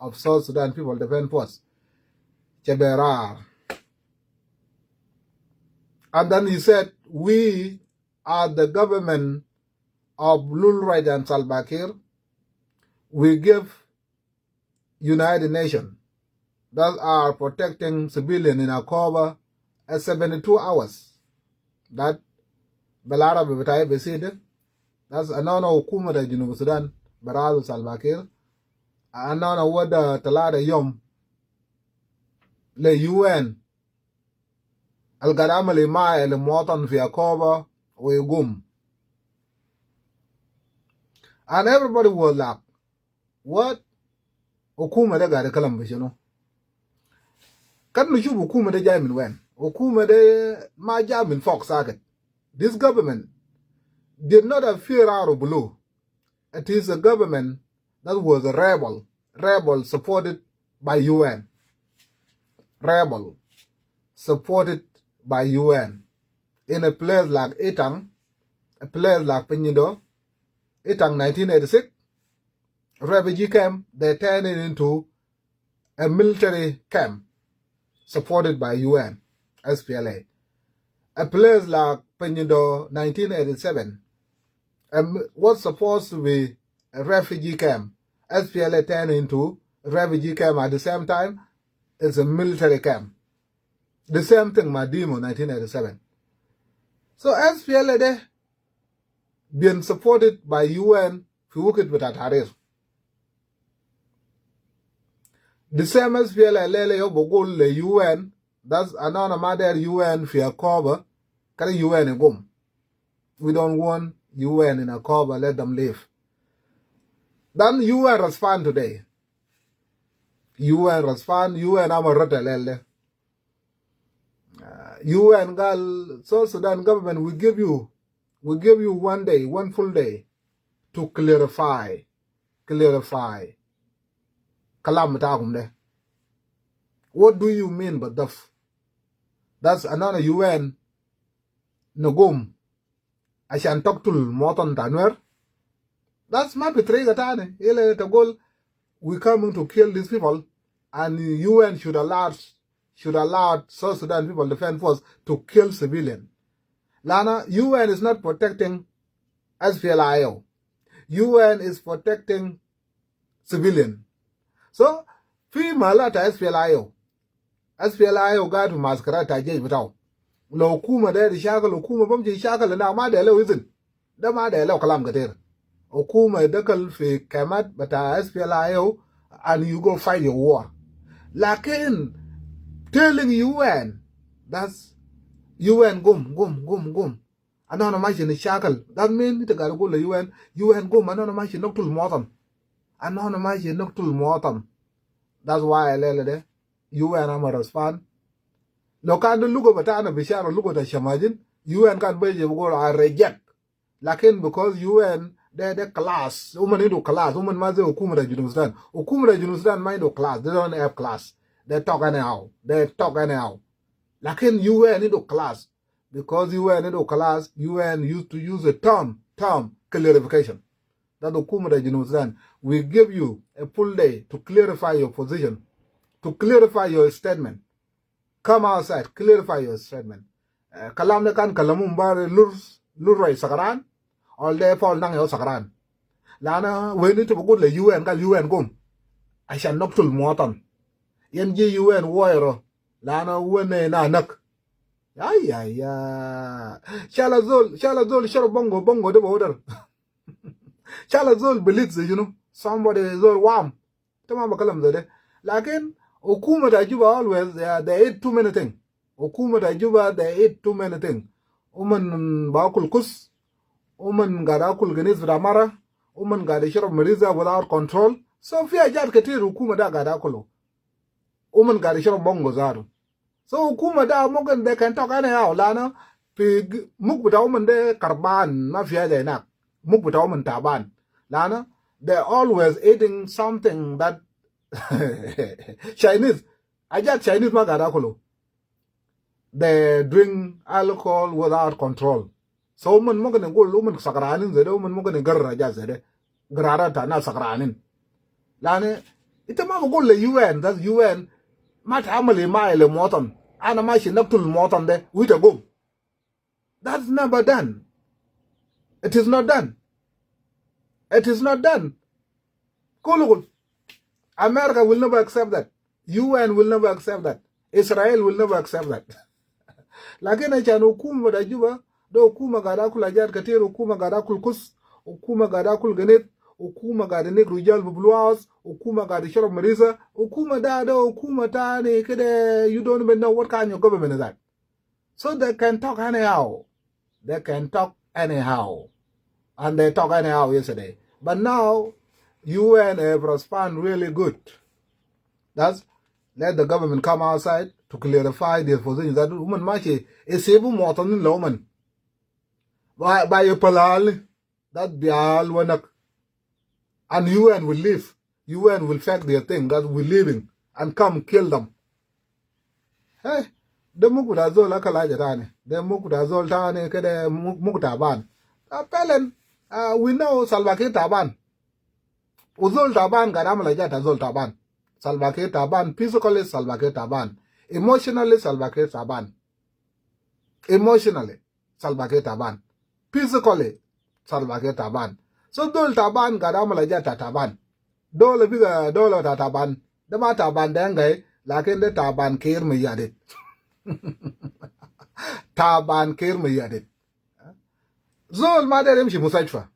of South Sudan People Defense Force. Chebera. And then he said, we are the government of Lulroyd and Salva Kiir. We give United Nations that are protecting civilians in a cover at 72 hours. That Belara Bibitai Beside. That's another hukuma da Junub Sudan, Barazu Salva Kiir. Another word Talada Yom. Le UN. Al-Gadam al-Ima al-Muatan fi Akoba Uyugum. And everybody was like, what? Hukuma da gada kalam bishino. Kan nushu hukuma da jamin wen. Hukuma da ma jamin fox saget. This government did not appear out of blue. It is a government that was a rebel supported by UN. Rebel supported by UN. In a place like Etang, a place like Penido, Etang 1986, refugee camp, they turned it into a military camp supported by UN, SPLA. A place like Penido 1987 was supposed to be a refugee camp. SPLA turned into a refugee camp at the same time. It's a military camp. The same thing, Madimo, 1987. So SPLA there being supported by UN for working with Atarir. The same SPLA lele yo bogol le UN, that's another mother UN for a cover, carry UN and gum. We don't want UN in a cover, let them live. Then UN respond today. UN respond, UN amarota UN gal South Sudan government will give you 1 day, 1 full day to clarify. Kalam ta'um de. What do you mean by that? That's another UN nagum. I shan talk to Moton Tanwer. That's my betray gatane. Ele tagol we coming to kill these people, and UN should allow South Sudan People Defense Force to kill civilians. Lana, UN is not protecting SPLIO. UN is protecting civilians. So, fi malata SPLIO got to masquerade tajej bitaw. Lo hukuma da shaka lo hukuma bamje shaka na ma da law izin. Da ma da law kalam gater. Hukuma dakal fi kamat bata SPLIO and you go fight your war. Lakin telling UN, that's UN gum. Anona mashi ni shakal. That means ita gotta go to UN gum. Anona mashi noktul motam. Anona mashi noktul motam. That's why I lele de. UN ama respond. Lokando lugo batana bishara lugo ta shamajin. UN kan beje go I reject. Lakin because UN they class. Woman into class. Woman maze hukuma da Junub Sudan. Hukuma da Junub Sudan mind class. They don't have class. They talk anyhow. Lakin UN into class. Because UN into class, UN used to use a term clarification. That hukuma da Junub Sudan will give you a full day to clarify your position, to clarify your statement. Come outside, clarify your statement. Kalam ne kan kalamum bare lurrai sakaran, all day fall nang yo sakaran. Lana we need to go to UN kal UN gum. I shall not tul motan. Yen ji UN warrior. Lana wene na nak. Ay. Shala zol bongo de border. Shala zol belitz, somebody zol warm. Tama bakalam zade. Lakin hukuma da Juba always they eat too many things. Hukuma da Juba they eat too many things. Bakul kus. Gada akul genis vramara. Gada shirab mariza without control. So fi ajat ketir hukuma da gada akulo. Gada shirab bongo zaru. So hukuma da mogan they can talk anyhow. Lana fi muk buta de karban mafia da inak. Muk buta taban. Lana they always eating something that Chinese. Ajat Chinese magada akulo. They drink alcohol without control. So mogan go sakranin zede mogan garra ja zede. Grara ta na sakranin. Lana Ita ma baqول le UN, that's UN ما تعمل معي لمواطن أنا ماشي نقتل المواطن ده ويتقوم. That's never done. It is not done. It is not done. كله America will never accept that. UN will never accept that. Israel will never accept that. Lakini achana hukumu da juba do hukuma gada kula jad katir hukuma gada kul kus hukuma gada kul ganet hukuma gada nek rijal bubluas hukuma gada sharab marisa hukuma da hukuma ta ne kede you don't even know what kind of government is that. So they can talk anyhow. They can talk anyhow. And they talk anyhow yesterday. But now UN have responded really good. That's let the government come outside to clarify their position. That woman machi is able more than woman. By a palal, that be all wanak. And UN will leave. UN will fact their thing that we're leaving and come kill them. Hey, the mukudazol akalaja tani. The mukudazol tani kede mukutaban. Appellant, we know Salva Kiir Taban. Uzol Taban gadamala jata zol Taban. Salva Kiir Taban, physically Salva Kiir Taban, emotionally Salva Kiir Taban, emotionally Salva Kiir Taban, physically Salva Kiir Taban. So dol Taban gadamala jata Taban, dol biga dol Taban, dama Taban dengay, lakin de Taban Kiir me yadit, Taban Kiir me yadit. Zol maderim shi musajfa.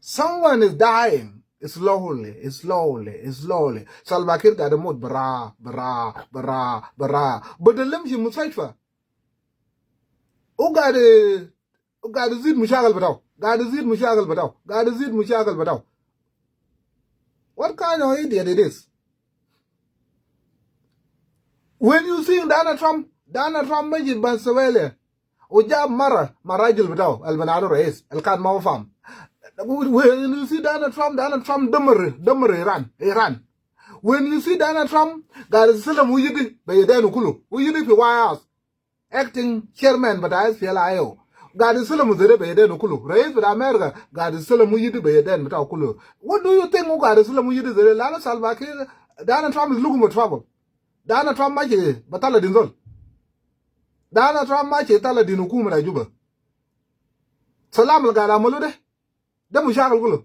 Someone is dying. Slowly. Salva Kiir got a mood, bra. But the limshi musaifa. Got a zid mushagal batao. What kind of idiot it is? When you see Donald Trump majid Bansawele, Ujab Marajil batao, Albanado Reis, Alkan Mawfam. When you see Donald Trump dummer Iran. When you see Donald Trump, God is still a mujidi by a denukulu. Mujidi for White House. Acting chairman, but I feel IO. God is still a muzere by a denukulu. Raised with America, God is still a mujidi by a den without kulu. What do you think God is still a mujidi? The Lana Salva Kiir, Donald Trump is looking for trouble. Donald Trump machi, batala dinzol. Donald Trump machi, tala dinukum na juba. Salam al garamulude. ده مشاغل كله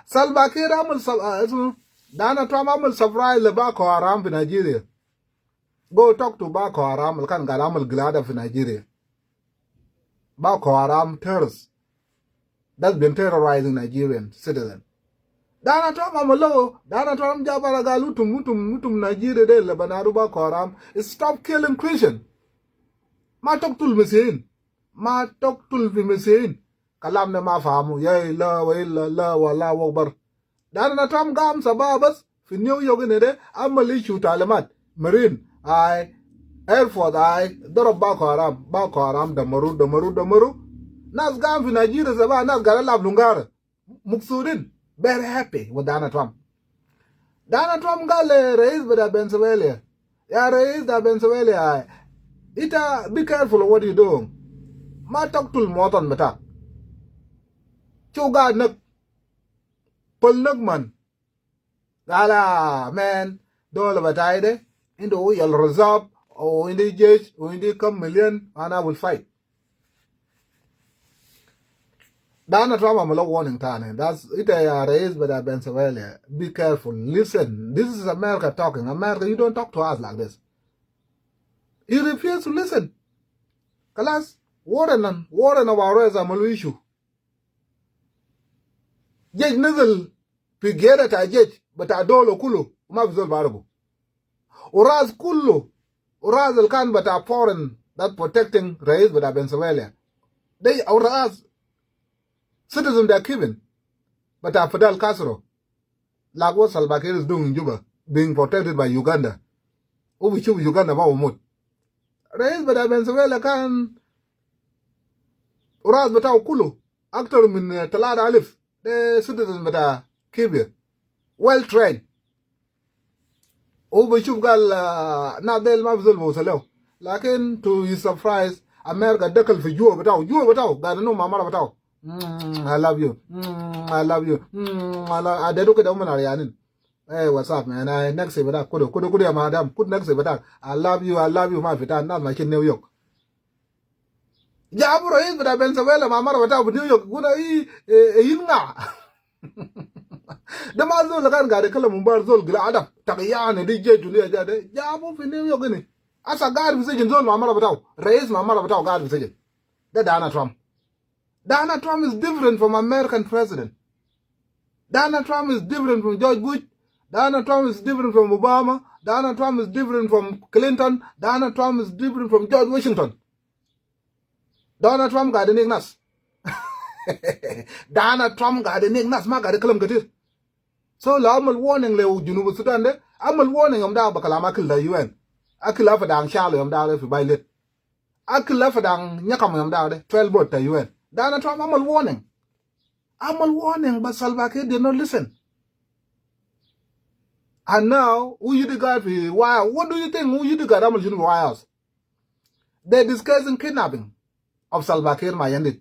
Salva Kiir عمل Donald Trump عمل سفراي لباكو حرام في نيجيريا. Go talk to Boko Haram اللي كان قاعد عمل قلادة في نيجيريا. Boko Haram terrorists that's been terrorizing Nigerian citizens. Donald Trump عمل Donald Trump جاب على قال وتم نيجيريا ده اللي بنادوا Boko Haram stop killing Christian. ما تقتل مسيحيين. ما تقتل في مسيحيين. كلامنا ما فهموا يا لا وإلا لا ولا وبر. Donald Trump قام سبابس في نيويورك نده عمل يشو تعليمات مرين اير فورس ضرب باكو حرام دمروا ناس قام في نيجيريا سبا ناس قال لاب لونغار مقصودين very happy with Donald Trump. Donald Trump قال رئيس بتاع بنسلفانيا يا رئيس بتاع بنسلفانيا إنت be careful of what you doing. ما تقتل المواطن بتاعك. شو قاعد نك بل نكمن قال man دولة بتاعي ده عنده يالرزاب أو عنده جيش أو عنده كم مليون أنا will fight. Donald Trump عمل warning تاني. That's it يا رئيس بتاع بنسلفانيا. Be careful. Listen. This is America talking. America, you don't talk to us like this. He refused to listen. خلاص warren about عملوا issue. جيش نزل في جيرة تاع جيش بتاع دولة كله وما في زول بعرفه. وراس كله وراس اللي كان بتاع foreign that protecting رئيس بتاع بنسلفانيا. they أو راس citizen they are given بتاع فيدل كاسترو. like what Salva Kiir is doing in Juba being protected by Uganda. وبيشوف Uganda ما وموت. رئيس بتاع بنسلفانيا كان وراس بتاعه كله أكتر من 3000 the citizens بتاع كيبيا well trained. وبيشوف قال نادل ما بزول بوصله. لكن to his surprise أمريكا دخل في جوا بتاعه قاعد إنه مامرة بتاعه I love you. I love you. I did look at them and hey, what's up, man? I next say that could madam, could next say that. I love you, my fit, not my kid New York. Jabro is but I Venezuela, my mother without New York, good I the Mazul got a column Barzol Glada, Takian, and DJ Julia Jabu in New York. As a guard decision zone, my mother without raise my mother without guard decision. That Donald Trump. Donald Trump is different from American president. Donald Trump is different from George Bush. Donald Trump is different from Obama. Donald Trump is different from Clinton. Donald Trump is different from George Washington. Donald Trump got the nickness. Donald Trump got the nickness. Ma got the kalam katir. So la amal warning le Junubu Sudan de. Amal warning da bakalama kill the UN. Akil afa dang shalo da if you buy lit. Akil afa dang nyakam da de 12 bot the UN. Donald Trump amal warning. Amal warning, but Salva Kiir did not listen. And now, who you the guy for why? What do you think? Who you the guy Amal Junu why else? They're discussing kidnapping of Salva Kiir, my ended.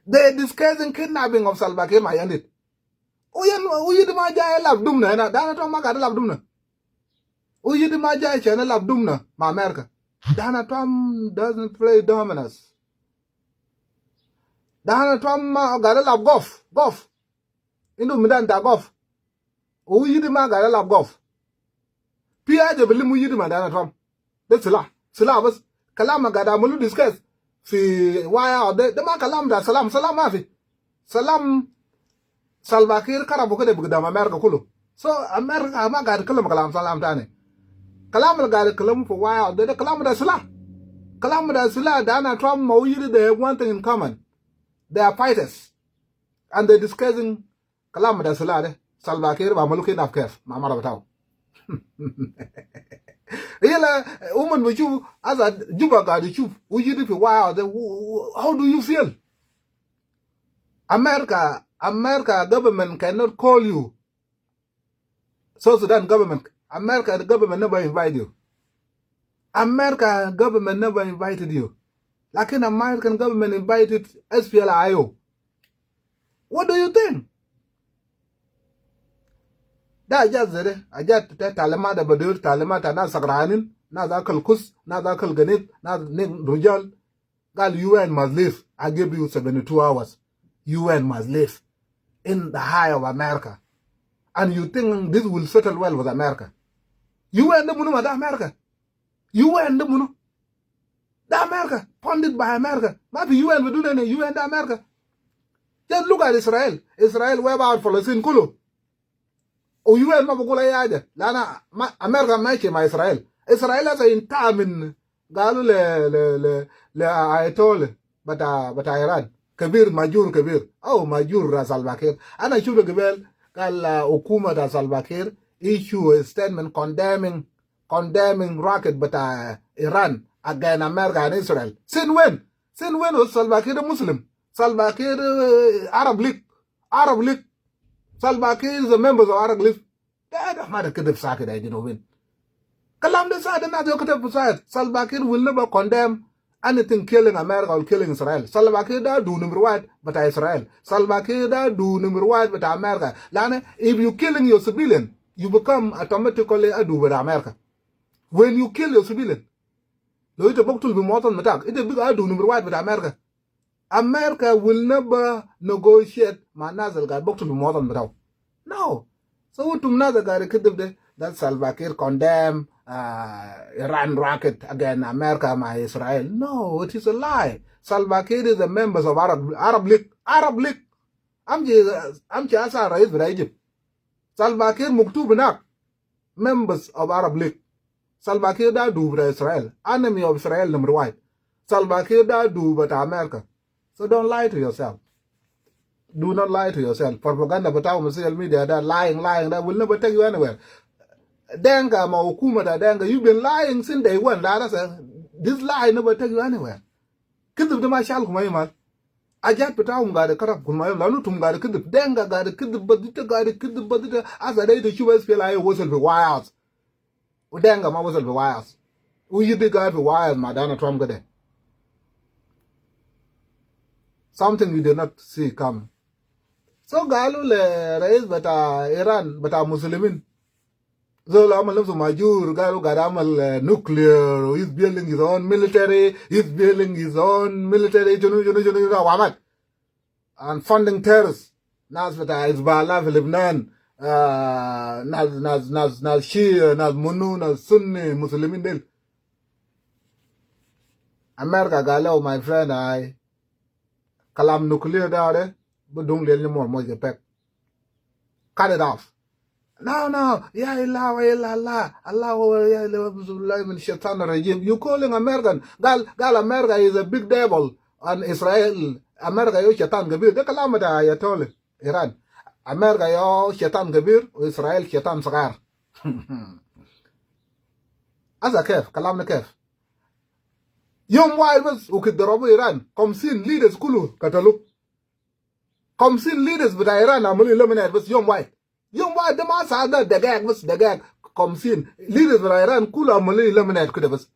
They're discussing kidnapping of Salva Kiir, my ended. Who you the Majay love Dumna? Donald Trump got love Dumna. Who you the Majay channel love Dumna, my America? Donald Trump doesn't play dominance. Donald Trump got a love golf. Indo midanta golf. O yidi ma got a love golf. Pia je belimu yidi ma Donald Trump. That's sila bas. Kalam gada mulu discuss. Fi waya de ma kalam da salam ma fi. Salam Salva Kiir karabu kede bugda America kulu. So America ma got kalam salam tane. Kalam got kalam for waya de kalam da sila. Kalam da sila Donald Trump mo yidi they have one thing in common. They are fighters. And they're discussing Kalam da Salade, Salva Kiir, Malukin of Kef, Mamma Batao. Yella, woman with you, as a Juba got the chup, would you do wild? How do you feel? America government cannot call you. South Sudan government, America the government never invited you. America government never invited you. Like an American government invited SPLIO. What do you think? That just it. I just Talamada Badur, Talamata, na Sagranin, na Zakal Kus, na Zakal Ganit, na Rujal. Gal, UN must live. I give you 72 hours. UN must live in the high of America. And you think this will settle well with America? UN the Munu, America. UN the Munu. The America, funded by America. Maybe UN will do that in UN the America. Just look at Israel. Israel web out for the sin kulu. O UN mabukula yaja. Lana America make my Israel. Israel has in time in Galu le Ayatollah, but Iran. Kabir Majur Kabir. Oh Majur Salva Kiir. And I should give Gal Okuma da Salva Kiir issue a statement condemning rocket but Iran against America and Israel. Since when? Since when was Salva Kiir a Muslim? Salva Kiir Arab League. Salva Kiir is a member of Arab League. That matter could have sacked it, you know when. Kalam decided not to cut side. Salva Kiir will never condemn anything killing America or killing Israel. Salva Kiir da do number one, but Israel. Salva Kiir da do number one, but America. Lana, if you killing your civilian, you become automatically a do with America. When you kill your civilian, lo ite bok tul bi moton matak ite big adu number one with America. America will never negotiate manazal ga bok tul bi moton matak. No. So tum naza ga rekidde that Salva Kiir condemn Iran rocket against America my Israel. No, it is a lie. Salva Kiir is a member of Arab League. Amji asa rais bida Egypt. Salva Kiir muktub nak members of Arab League. Salva Kiir da do with Israel. Enemy of Israel number one. Salva Kiir da do with America. So don't lie to yourself. Do not lie to yourself. Propaganda but our social media that lying that will never take you anywhere. Denga ma hukuma da denga, you've been lying since day one. This lie never take you anywhere. Kidip de ma shal kuma yimal. Ajat petawum ga da karab kuma yim lanu tum ga da kidip denga ga da kidip badita as a day the US feel like was be wild. Denga ma was be wild. We you the guy be wild, Madonna Trump gade. something you did not see coming. So galu le rais bata Iran bata Muslimin. Zola amal nafsu majur galu gadamal nuclear. He's building his own military. He's building his own military. Wamat and funding terrorists. Nas bata Hezbollah في لبنان. ناس شيعة ناس منو ناس سني مسلمين ديل. America galu my friend I kalam nuclear there. But don't let anymore more pep. Cut it off. No. Ya Allah. Regime. You calling American. Gal America is a big devil. And Israel. America yo shaitan kabir. De kalamata ayatollah. Iran. America yo shaitan kabir. Israel shaitan sagar. Asa kef. Kalamna kef. Yom wide was ukidarabu Iran. Komsin leaders kulu katalu. Komsin leaders but Iran amuli eliminate was Yom White. Yom White the mass ada dagag was dagag Komsin leaders but Iran kula amuli eliminate kuda was.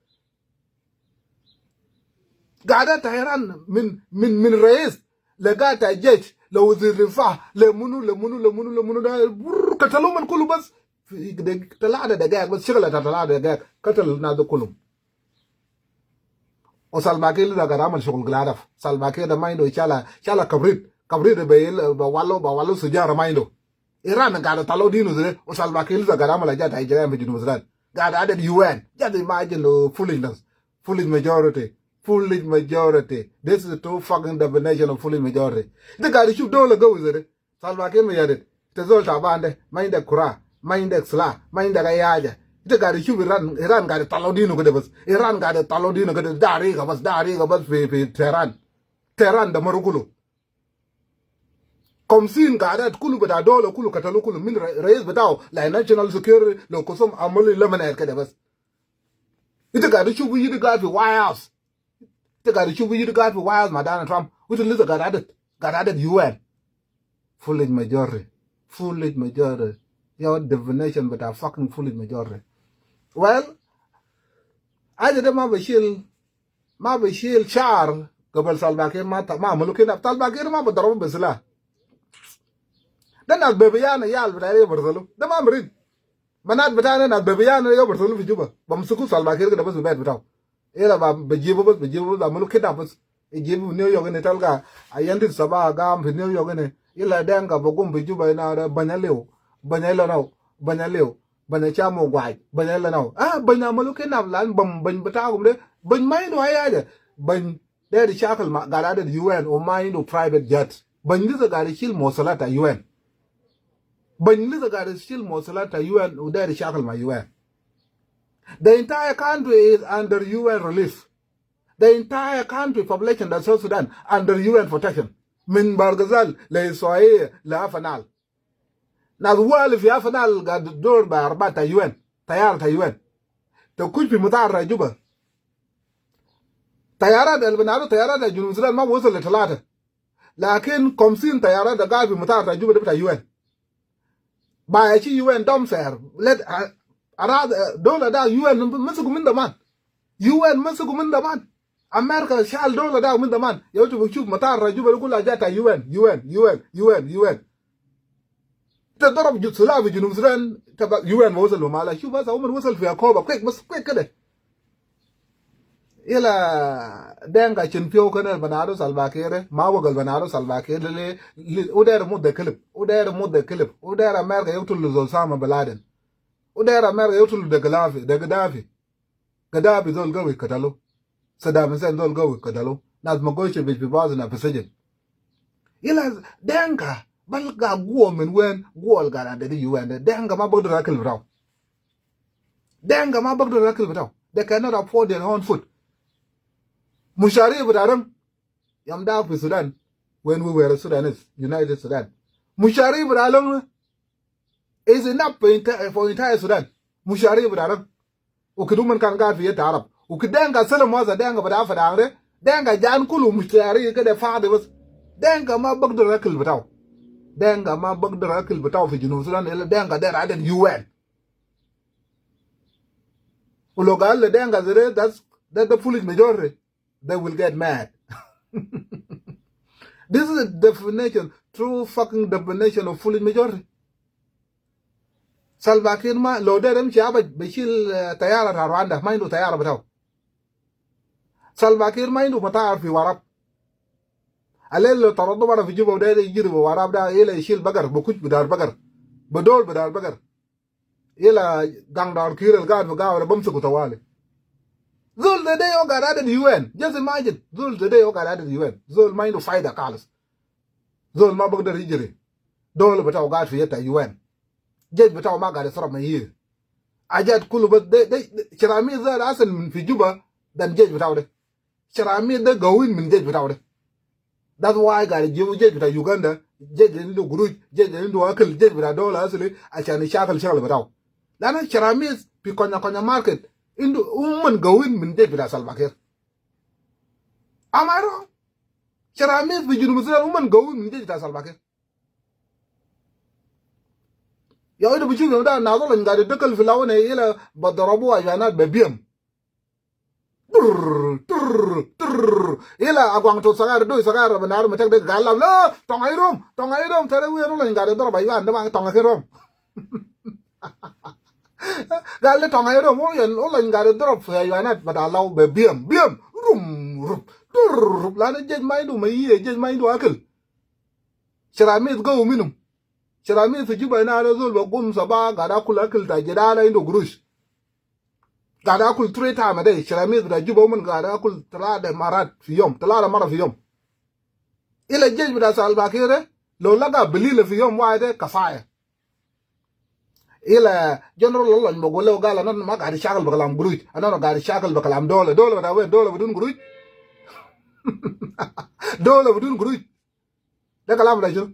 Gada Iran min race legata judge le wazir rifa le munu da katalu man kulu bas talada dagag was shigla talada dagag katal na do kulum. O Salbakir da garamal shugul gladaf. Salbakir da maindo chala kabrit. Kabrit ba wallo sujara maindo. Iran gada talo dinu zure o Salbakir da garamal jata ijaya mejinu musran. Gada added UN. Just imagine the foolishness. Foolish majority. This is too fucking definition of foolish majority. The guy should don't go with it. Salbakir me yadit. Tezol tabande. Mind the Kura. Mind the Sla. Mind the Gayaja. The guy should Iran got a talodino gadabas. Iran got a talodino gad dari gabas fi Tehran the Morugulu. Komsin gada kulu bada dolo kulu katalu kulu min raise badao la national security lo kusum amuli lemonade kadabas. Ita gada shubu yidi gad fi White House. Ita gada shubu yidi gad fi White House Madana Trump. Which is gada added UN. Foolish majority. Your definition but a fucking foolish majority. Well, I did ma bashil char قبل Salbakir ma ملوكين Salbakir ma بضربوا بسلاح. ده ناس بيبيانا يال بتاعي برسلو ده ما مريض. منات بتاعنا ناس بيبيانا يا برسلو في جوبا. بمسكوا Salbakir كده بس ببيت بتاعه. إيه لا بجيبوا بس ملوكين بس يجيبوا نيويورك نتالكا أيام سبا قام في نيويورك نه. إلا دهنكا بقوم في جوبا هنا بنيلو. Banya chamo guai, banya la now. Banya maluke nam lan bany batagum de, bany mind why ada. Bany there the shackle garada UN or mind or private jet. Bany little gari shield mosalata UN. Bany little gari shield mosalata UN or there the shackle my UN. The entire country is under UN relief. The entire country population that's South Sudan under UN protection. Min Bargazal, Le Soye, La Afanal. Now the world if you have an got the door by Arbata UN, Tayar UN. The Kupi Mutara Juba. Tayara del Venado Tayara de Junusran ma was a little later. Lakin Komsin Tayara the guy with Mutara Juba UN. By a UN dumb fair. Let Dola da UN Musukum in the man. UN Musukum in the man. America shall Dola da in the man. You have to shoot Matara Juba Jata UN. The door of Jutsulavi Junusran, UN was a Lumala, she was a woman whistle for a cover, quick كده. Ila denga chinpio kana Banado Salbakir, Mawagal Banado Salbakir, Uder mud the clip, Uder America to lose Osama Baladen. Uder America to the Gaddafi is all go with Catalo. Saddam Hussein all go with Catalo. Not Mogosevich was in a position. Ila denga. Balga woman when wall got under the UN, the Danga Mabodrakil Brow. Danga Mabodrakil Brow. They cannot afford their own food. Mushari Braram Yamda with Sudan when we were Sudanese, United Sudan. Mushari Bralam is enough for entire Sudan. Mushari Braram. Ukuduman can guard the Arab. Ukudanga Salam was a danga but after Danga Jan Kulu Mushari get a father was Danga Mabodrakil Brow. Denga ma bagdara akil bataw fi Junub Sudan ila denga there added UN. Ulogal le denga zere that's the foolish majority. They will get mad. This is a definition, true fucking definition of foolish majority. Salva Kiir ma lo de dem chaba bishil tayara ta Rwanda mindu tayara bataw. Salva Kiir mindu matar fi warab. Alel lo taradu bara fi juba de yiri warab da ila yishil bagar bukuch bidar bagar. Badol bidar bagar. Ila gangdar Kiir el gad gawa bamsu kutawali. Zul the day you got out of the UN. Just imagine. Zul the day you got out of the UN. Zul mindu faida kalas. Zul ma bagda hijri. Dol bataw gad fi yeta UN. جيت بتاعه ما قاعد يصرف مهيه حاجات كله بس ده شراميط ده اصلا من في جوبا ده الجيش بتاعه ده شراميط ده قوين من الجيش بتاعه ده that's why قاعد يجيبوا جيش بتاع يوغندا جيش اللي عنده قروش جيش اللي عنده اكل جيش بتاع دولة اصلي عشان يشغل شغل بتاعه لان شراميط في كونيا ماركت عنده هم قوين من الجيش بتاع سلفا كير am I wrong شراميط في جنوب السودان هم قوين من الجيش بتاع سلفا كير يا ولد بتشوف ده ناظر قاعد يدخل في اللون الى بضربوه عشانات ببيم الى اقوان تو صغار دو صغار بنار متك ده قال لا تونغيروم ترى وين ولا قاعد يضرب ايوان ده ما تونغيروم قال له تونغيروم ولا قاعد يضرب في ايوانات بدالو ببيم روم لا نجد ما يدو ما يجد ما يدو اكل شراميط جو منهم شرامي في جيبا هنا نزول بقوم صباح قاعد اكل اكل تاجدانا عنده قروش قاعد اكل 3 تايم ادي شرامي في جيبا ومن قاعد اكل 3 مرات في يوم 3 مرة في يوم الى الجيش بتاع سالفا كير لو لقى بليله في يوم واحد كفايه الى جنرال الله بقول له قال انا ما قاعد اشتغل بكلام قروش انا قاعد اشتغل بكلام دولة بتاع وين دولة بدون قروش دولة بدون قروش ده كلام ده شنو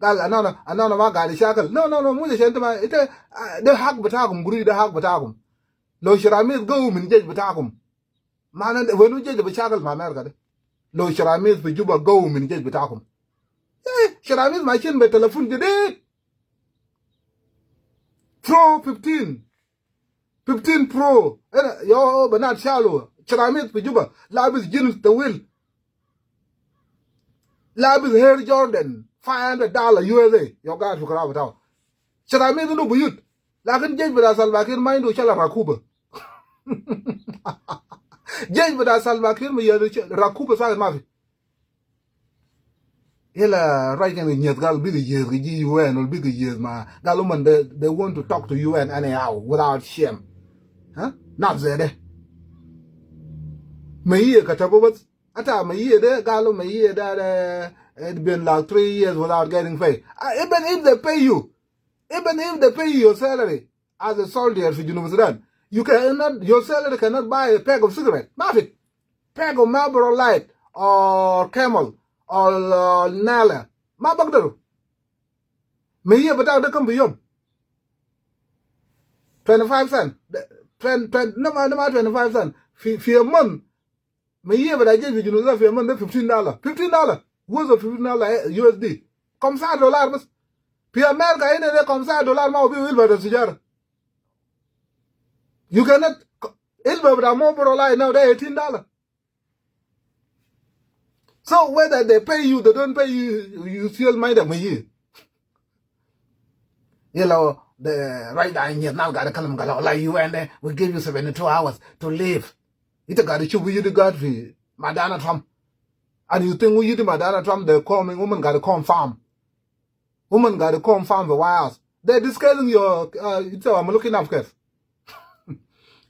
قال انا ما قاعد اشاكل نو مو عشان انت ما انت ده حق بتاعكم قولي ده حق بتاعكم لو شراميط قووا من الجيش بتاعكم معنى وين الجيش بيشاكل مع امريكا ده لو شراميط في جوبا قووا من الجيش بتاعكم شراميط ماشيين بتليفون جديد برو 15 برو يا بنات شالوا شراميط في جوبا لابس جينز طويل لابس هير جوردن $500 USA يو قاعد في كراب بتاعه شراميط له بيوت لكن جيش بتاع سلفا كير ما عنده شلا راكوبه جيش بتاع سلفا كير ما راكوبه صار ما في يلا رايكن نيت قال بيجي يجي UN ولا بيجي يجي ما قالوا من they want to talk to UN anyhow without shame ها not زي ده ما هي كتبوا بس أتا ما هي ده قالوا ما هي ده it's been like 3 years without getting paid. Even if they pay you your salary as a soldier for Junub Sudan, your salary cannot buy a pack of cigarettes. Nothing. Pack of Marlboro Light or Camel or Nala. Ma bagdaru. Me here but out come beyond 25 cents. 20 no 25 cents. For a month. Me here but I gave you Junub for a month $15. $15. What's a $15 USD? Comme ça $, بس. في أمريكا هنا ده comme ça $, ما هو بيلبس السيجارة. You cannot ilba but more for lie now they $18. So whether they pay you, they don't pay you, you still mind them a year. You know, the right down here now got to come like you and we give you 72 hours to live. It got to show you the God for Madonna Trump. And you think we use Madonna Trump, they're coming, woman got to come farm. Woman got to come farm the White House. They're discussing your, I'm looking up, Kev.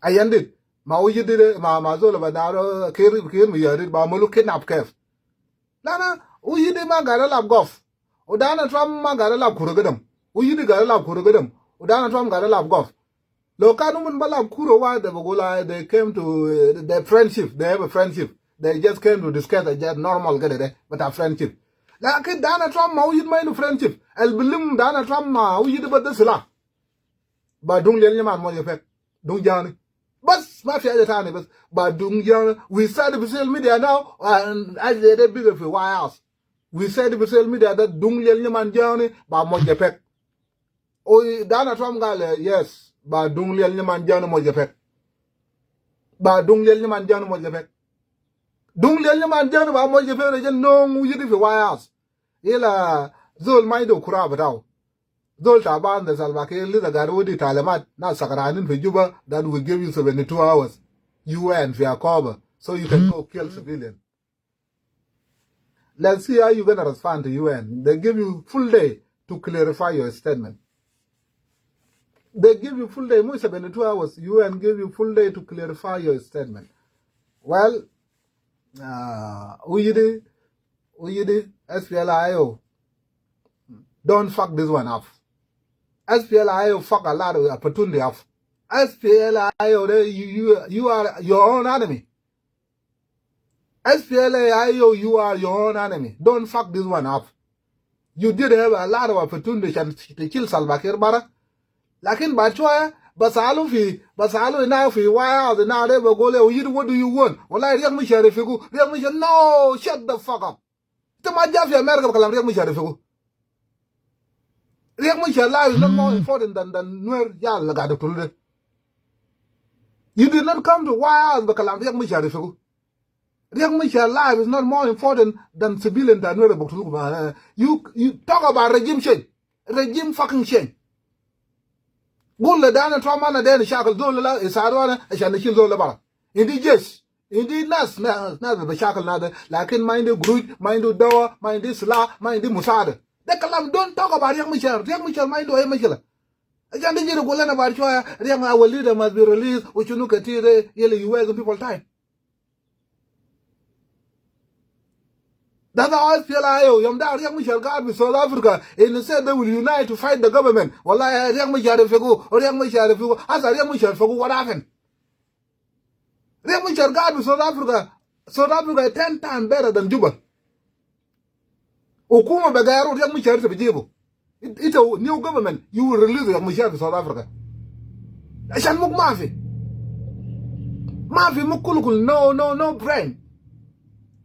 I ended. Ma uji did ma zola badaro kiri mi yari ba mo looking up, Kev. Lana, uji di ma got a lap golf. Udana Trump ma got a lap kurugadam. Uji di got a lap kurugadam. Udana Trump got a lap golf. Lokanuman balap kuro why they came to their friendship. They have a friendship. They just came to discuss a just normal get it, but a friendship. Like Donald Trump, how you mind friendship? El Bilim Donald Trump, how you do but this la. But don't let your man more effect. Don't Johnny. But my favorite time, but don't young. We started the social media now, and I did a bigger for White House. We said the social media that don't let your man Johnny, but more effect. Oh, Donald Trump got yes, but don't let your man Johnny more effect. But don't let your man Johnny more effect. Dung lian man jan ba mo je fere jan no mu yidi fi wires. Ila zol mai do kura bataw. Zol taban da Salva Kiir li da garudi talimat na sakaranin fi Juba that will give you 72 hours. UN fi Akoba so you can go kill civilians. Let's see how you're going to respond to UN. They give you full day to clarify your statement. They give you full day, more 72 hours. UN give you full day to clarify your statement. Well, we did, SPLIO. Don't fuck this one up. SPLIO fuck a lot of opportunity up. SPLIO, you are your own enemy. SPLIO, you are your own enemy. Don't fuck this one up. You did have a lot of opportunity to kill Salva Kiir Bara. Lakin Bachoya, Basalu now fi why the now they will go, what do you want? Well, I react me share if you go. No, shut the fuck up. To my job, America, react me share if you go. React me share life is not more important than where y'all got to do. You did not come to why the react me share if you go. React me share life is not more important than civilian than where you talk about regime change. Regime fucking change. Gulle dana trauma na dana shakal dole la isarwana ashana shil dole bara indi yes indi nas na be shakal na lakin mind group mind dawa mind sla mind musada de kalam don't talk about yak mishar mind o mishla ajanda jiro gulle na bar choya riang our leader must be released which you look at it yele you waste people time. That's how I feel. I'm down. Young Michel God with South Africa. And they said they will unite to fight the government. Well, I young Michel Fego, or young Michel Fego. As a young Michel Fego, what happened? Young Michel God with South Africa. South Africa 10 times better than Juba. Okuma Bagaro, young Michel Fego. It's a new government. You will release young Michel to South Africa. I shall look Mafi. Mafi Mukulukul, no brain.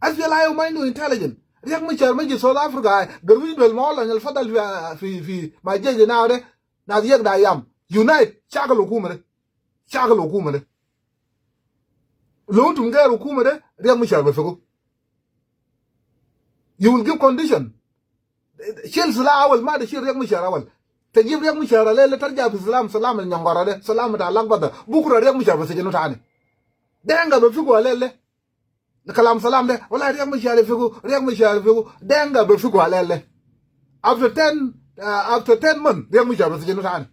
I feel I mind intelligent. Riak Machar maji South Africa garwi bel mawla nyal fadal fi ma jeje na de na yek da yam unite chagal hukuma de lo tum ga hukuma de Riak Machar be fego you will give condition shil sala awal ma de shil Riak Machar awal tajib Riak Machar le tarja fi salam al nyangara de salam ta lagbada bukura Riak Machar be sejenu tane denga be fego lele kalam salam de wala riak mishare figu denga be figu alele after 10 months riak mishare se jenu tan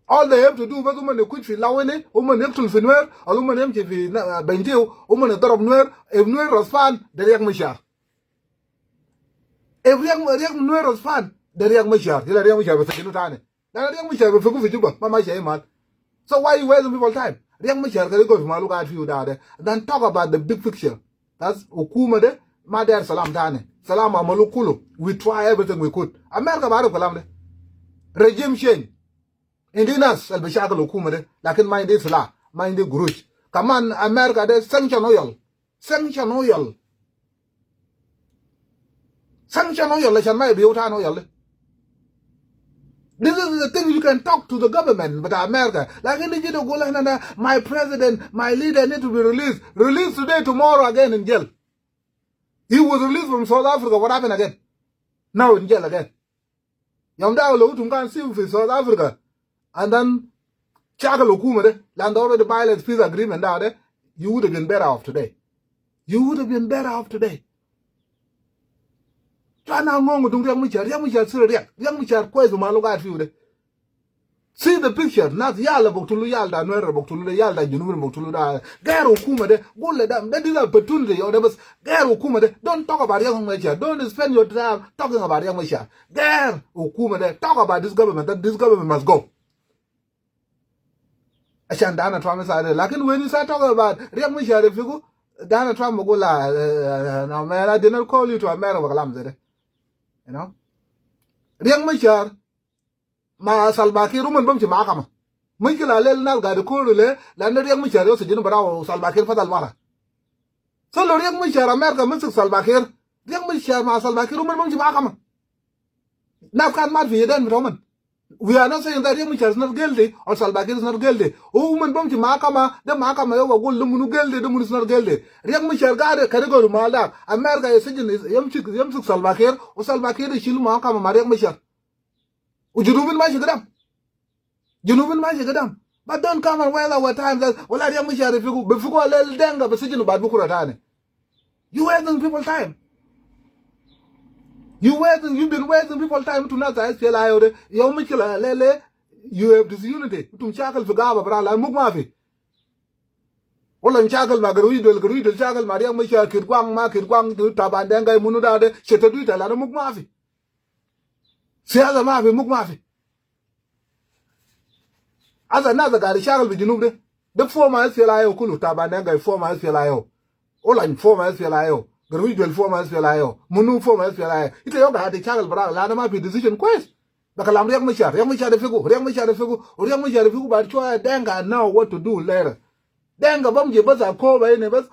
all they have to do was woman quit fi lawene woman yaktul fi nwer or woman em fi bentiu woman darab nwer if nwer respond de riak mishare if riak nwer respond de riak mishare ila riak mishare se jenu tan na riak mishare figu fi juba mama shay man so why you wasting people time. Then talk about the big picture. That's Ukuma de Mader Salam Tane. Salam Amalukulu. We try everything we could. America Baru Kalamde. Regime change. Indinas El Bishakal Ukuma de Lakin mind this la, mind the Gurush. Come on, America de sanction oil. Sanction oil. Sanction oil, Lashan may be Utan oil. This is the thing you can talk to the government, but America, like in the my president, my leader need to be released. Released today, tomorrow again in jail. He was released from South Africa. What happened again? Now in jail again. Yamda Ulutum can see with South Africa. And then Chakal Okumade, land already violent peace agreement out there. You would have been better off today. You would have been better off today. See the picture, not Yala Boctulu Yalda, Nuera Boctulu Yalda, Junum Boctulu, Garo Kumade, Gula, that is opportunity, or there was Garo Kumade. Don't talk about young Macha, don't spend your time talking about young Macha. Garo Kumade, talk about this government, that this government must go. Ashandana Trump side, like when you start talking about young Macha, if you go, Dana Trump go now, man, I did not call you to America. You know, Riang Machar, Ma Salbaki, Roman Bumchi Makama. Michael Alel got the Kurule, landed Riang Machar, also General Salbaki for Dalmara. So Riang Machar, America, Mr. Salbaki, Riang Machar, Ma Salbaki, Roman Bumchi Makama. Now can't match the Roman. We are not saying that Riek Machar is not guilty or Salva Kiir is not guilty. Oh, woman bom to Mahakama, the Mahakama yoga go lumunu guilty, the moon is not guilty. Riek Machar got a category Malda. America is saying is Yamsuk Salva Kiir or Salva Kiir is Shilu Mahakama Riek Machar. Would you move in my shikadam? You know in my shikadam. But don't come and waste our time that well Riek Machar if you go before a little denga position about Bukuratane. You wasting people time. You've been wasting people time to not SPLI. You have disunity. To shackle for Gaba Brala Mugmafi. All in shackle Margaridal shackle Maria Misha Kirkwang Market Kwang to Tabandenga Munuda, Shetaduita, Lana Mugmafi. Siaza Mafi Mugmafi. As another guy, shackle with Junube. The 4 miles Filayo Kulu Tabandenga 4 miles Filayo. All in 4 miles Filayo. Garuidal 4 miles Filayo. Munu 4 miles Filayo. It's a yoga had a shackle Bra, Lana Mafi decision quest. Bakalam Riek Machar the Figu, Riek Machar the Figu, but try Denga know what to do later. Denga Bumji Buzz are called by neighbors,